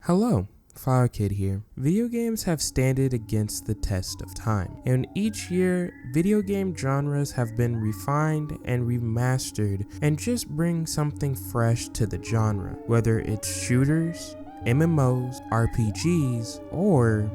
Hello, Fire Kid here. Video games have standed against the test of time, and each year, video game genres have been refined and remastered and just bring something fresh to the genre, whether it's shooters, MMOs, RPGs, or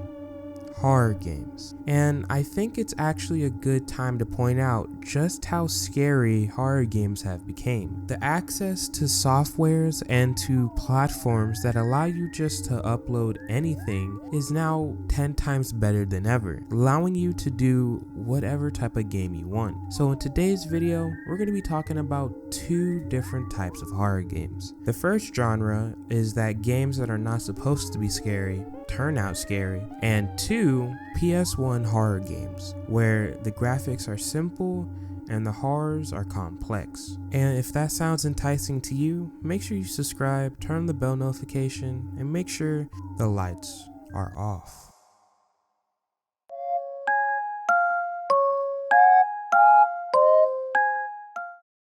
horror games. And I think it's actually a good time to point out just how scary horror games have become. The access to softwares and to platforms that allow you just to upload anything is now 10 times better than ever, allowing you to do whatever type of game you want. So in today's video, we're going to be talking about two different types of horror games. The first genre is that games that are not supposed to be scary turn out scary, and two, PS1 horror games where the graphics are simple and the horrors are complex. And if that sounds enticing to you, make sure you subscribe, turn the bell notification, and make sure the lights are off.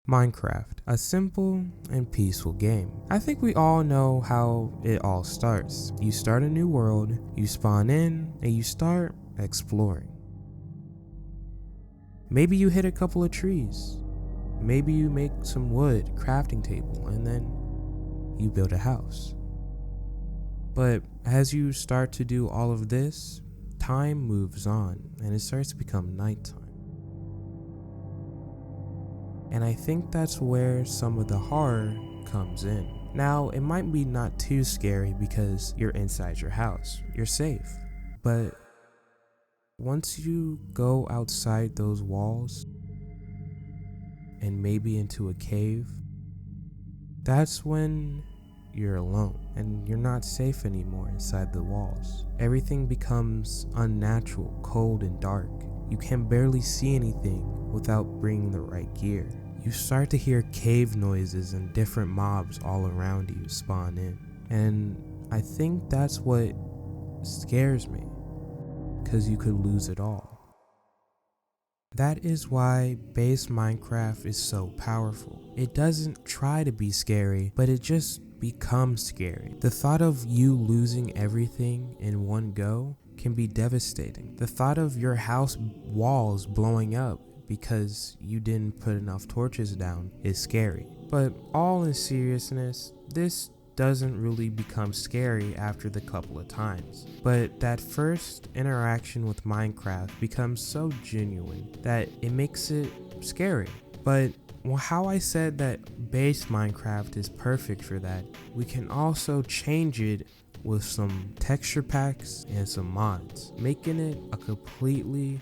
Minecraft, a simple and peaceful game. I think we all know how it all starts. You start a new world, you spawn in, and you start exploring. Maybe you hit a couple of trees. Maybe you make some wood, crafting table, and then you build a house. But as you start to do all of this, time moves on and it starts to become nighttime. And I think that's where some of the horror comes in. Now, it might be not too scary because you're inside your house, you're safe. But once you go outside those walls and maybe into a cave, that's when you're alone and you're not safe anymore inside the walls. Everything becomes unnatural, cold and dark. You can barely see anything without bringing the right gear. You start to hear cave noises and different mobs all around you spawn in. And I think that's what scares me, because you could lose it all. That is why base Minecraft is so powerful. It doesn't try to be scary, but it just becomes scary. The thought of you losing everything in one go can be devastating. The thought of your house walls blowing up because you didn't put enough torches down is scary. But all in seriousness, this doesn't really become scary after the couple of times. But that first interaction with Minecraft becomes so genuine that it makes it scary. But how I said that base Minecraft is perfect for that, we can also change it with some texture packs and some mods, making it a completely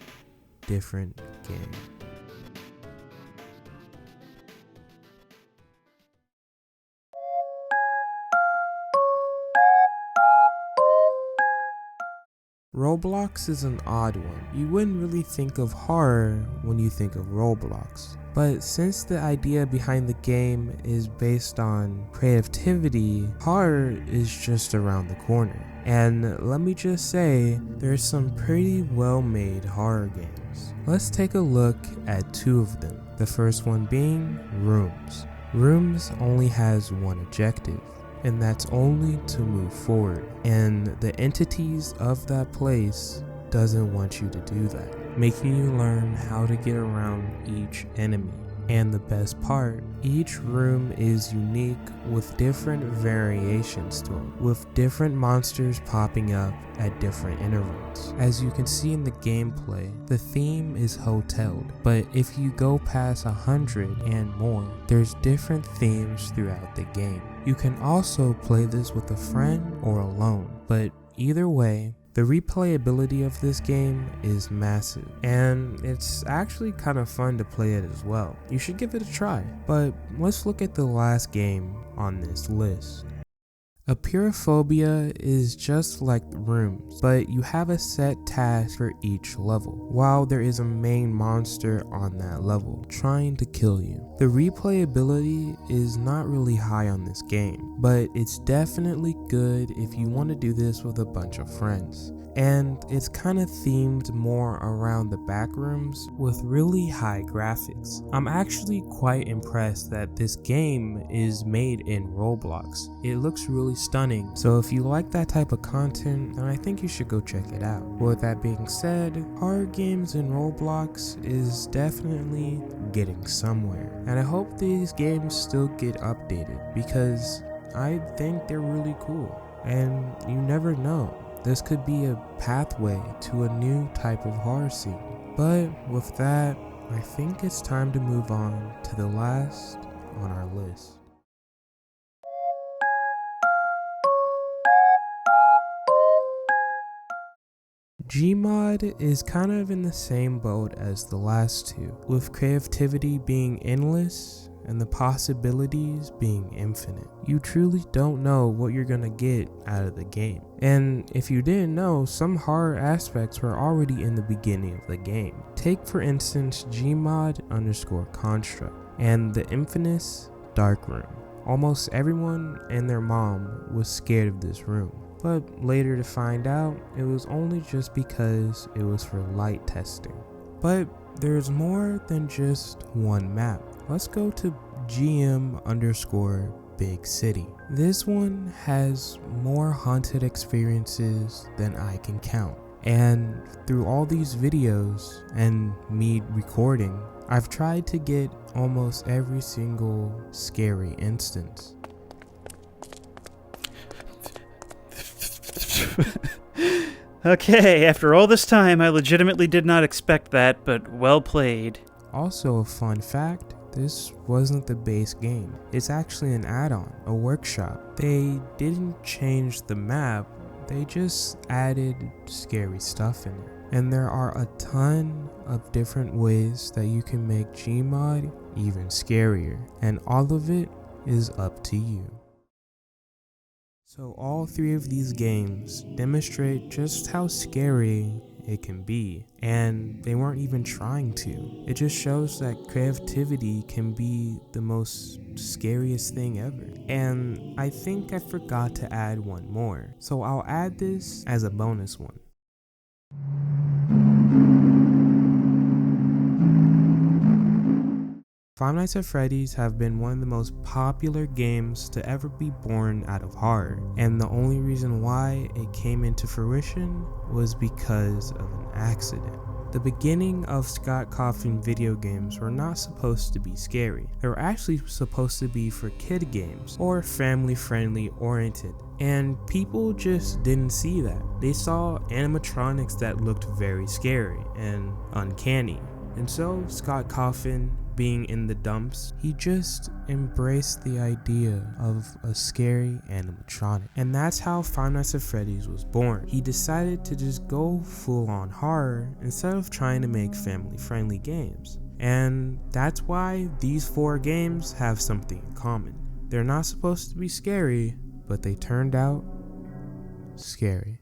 different game. Roblox is an odd one. You wouldn't really think of horror when you think of Roblox. But since the idea behind the game is based on creativity, horror is just around the corner. And let me just say, there's some pretty well-made horror games. Let's take a look at two of them. The first one being Rooms. Rooms only has one objective, and that's only to move forward. And the entities of that place doesn't want you to do that, making you learn how to get around each enemy. And the best part, each room is unique with different variations to it, with different monsters popping up at different intervals. As you can see in the gameplay, the theme is hoteled, but if you go past 100 and more, there's different themes throughout the game. You can also play this with a friend or alone, but either way, the replayability of this game is massive, and it's actually kind of fun to play it as well. You should give it a try. But let's look at the last game on this list. Apeirophobia is just like Rooms, but you have a set task for each level, while there is a main monster on that level trying to kill you. The replayability is not really high on this game, but it's definitely good if you want to do this with a bunch of friends. And it's kind of themed more around the back rooms with really high graphics. I'm actually quite impressed that this game is made in Roblox. It looks really visually stunning. So if you like that type of content, then I think you should go check it out. With that being said, horror games in Roblox is definitely getting somewhere. And I hope these games still get updated because I think they're really cool. And you never know, this could be a pathway to a new type of horror scene. But with that, I think it's time to move on to the last on our list. Gmod is kind of in the same boat as the last two, with creativity being endless and the possibilities being infinite. You truly don't know what you're gonna get out of the game. And if you didn't know, some horror aspects were already in the beginning of the game. Take for instance Gmod_construct and the infamous dark room. Almost everyone and their mom was scared of this room. But later to find out, it was only just because it was for light testing. But there's more than just one map. Let's go to GM_Big City. This one has more haunted experiences than I can count. And through all these videos and me recording, I've tried to get almost every single scary instance. Okay, after all this time, I legitimately did not expect that, but well played. Also, a fun fact, this wasn't the base game. It's actually an add-on, a workshop. They didn't change the map, they just added scary stuff in it. And there are a ton of different ways that you can make Gmod even scarier, and all of it is up to you. So all three of these games demonstrate just how scary it can be, and they weren't even trying to. It just shows that creativity can be the most scariest thing ever. And I think I forgot to add one more, so I'll add this as a bonus one. Five Nights at Freddy's have been one of the most popular games to ever be born out of horror, and the only reason why it came into fruition was because of an accident. The beginning of Scott Cawthon video games were not supposed to be scary. They were actually supposed to be for kid games or family friendly oriented, and people just didn't see that. They saw animatronics that looked very scary and uncanny, and so Scott Cawthon, being in the dumps, he just embraced the idea of a scary animatronic. And that's how Five Nights at Freddy's was born. He decided to just go full on horror instead of trying to make family friendly games. And that's why these 4 games have something in common. They're not supposed to be scary, but they turned out scary.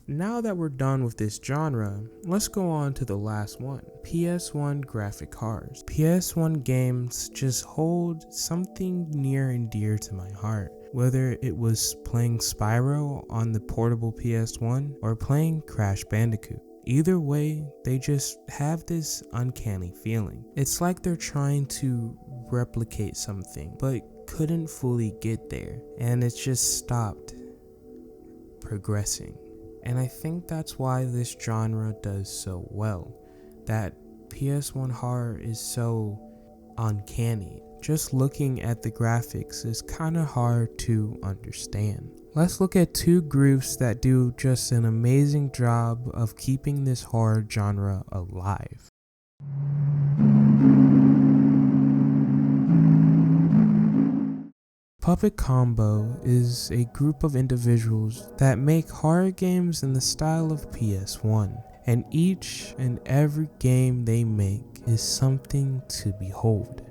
Now that we're done with this genre, let's go on to the last one, PS1 graphic cards. PS1 games just hold something near and dear to my heart, whether it was playing Spyro on the portable PS1 or playing Crash Bandicoot. Either way, they just have this uncanny feeling. It's like they're trying to replicate something, but couldn't fully get there, and it's just stopped progressing. And I think that's why this genre does so well, that PS1 horror is so uncanny. Just looking at the graphics is kinda hard to understand. Let's look at 2 groups that do just an amazing job of keeping this horror genre alive. Puppet Combo is a group of individuals that make horror games in the style of PS1, and each and every game they make is something to behold.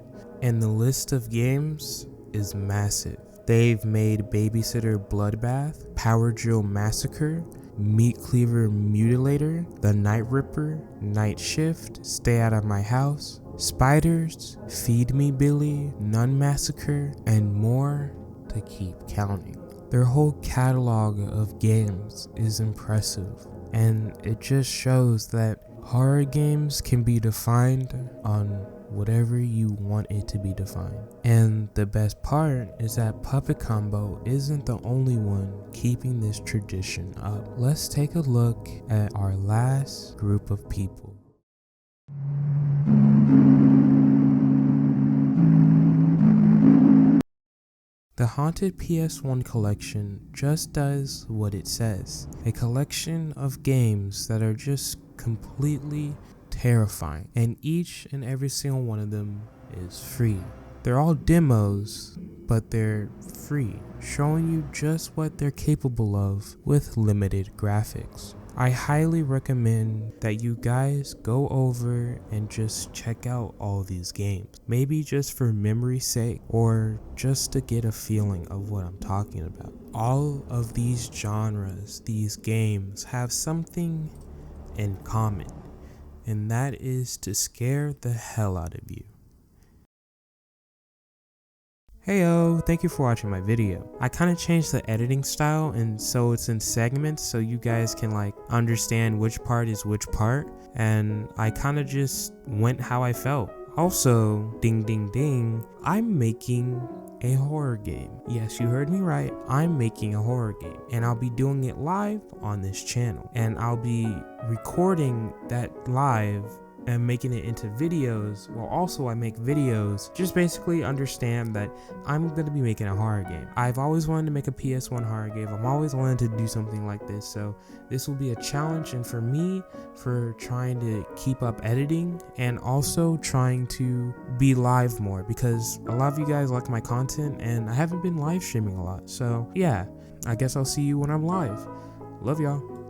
And the list of games is massive. They've made Babysitter Bloodbath, Power Drill Massacre, Meat Cleaver Mutilator, The Night Ripper, Night Shift, Stay Out of My House, Spiders, Feed Me Billy, Nun Massacre, and more to keep counting. Their whole catalog of games is impressive, and it just shows that horror games can be defined on whatever you want it to be defined. And the best part is that Puppet Combo isn't the only one keeping this tradition up. Let's take a look at our last group of people. The Haunted PS1 collection just does what it says. A collection of games that are just completely terrifying, and each and every single one of them is free. They're all demos, but they're free, showing you just what they're capable of with limited graphics. I highly recommend that you guys go over and just check out all these games. Maybe just for memory's sake, or just to get a feeling of what I'm talking about. All of these genres, these games, have something in common, and that is to scare the hell out of you. Heyo, thank you for watching my video. I kind of changed the editing style, and so it's in segments so you guys can like understand which part is which part, and I kind of just went how I felt. Also, ding ding ding, I'm making a horror game. Yes, you heard me right. I'm making a horror game, and I'll be doing it live on this channel, and I'll be recording that live and making it into videos. Well, also I make videos. Just basically understand that I'm going to be making a horror game. I've always wanted to make a PS1 horror game. I've always wanted to do something like this, so this will be a challenge, and for me, for trying to keep up editing and also trying to be live more, because a lot of you guys like my content and I haven't been live streaming a lot. So yeah, I guess I'll see you when I'm live. Love y'all.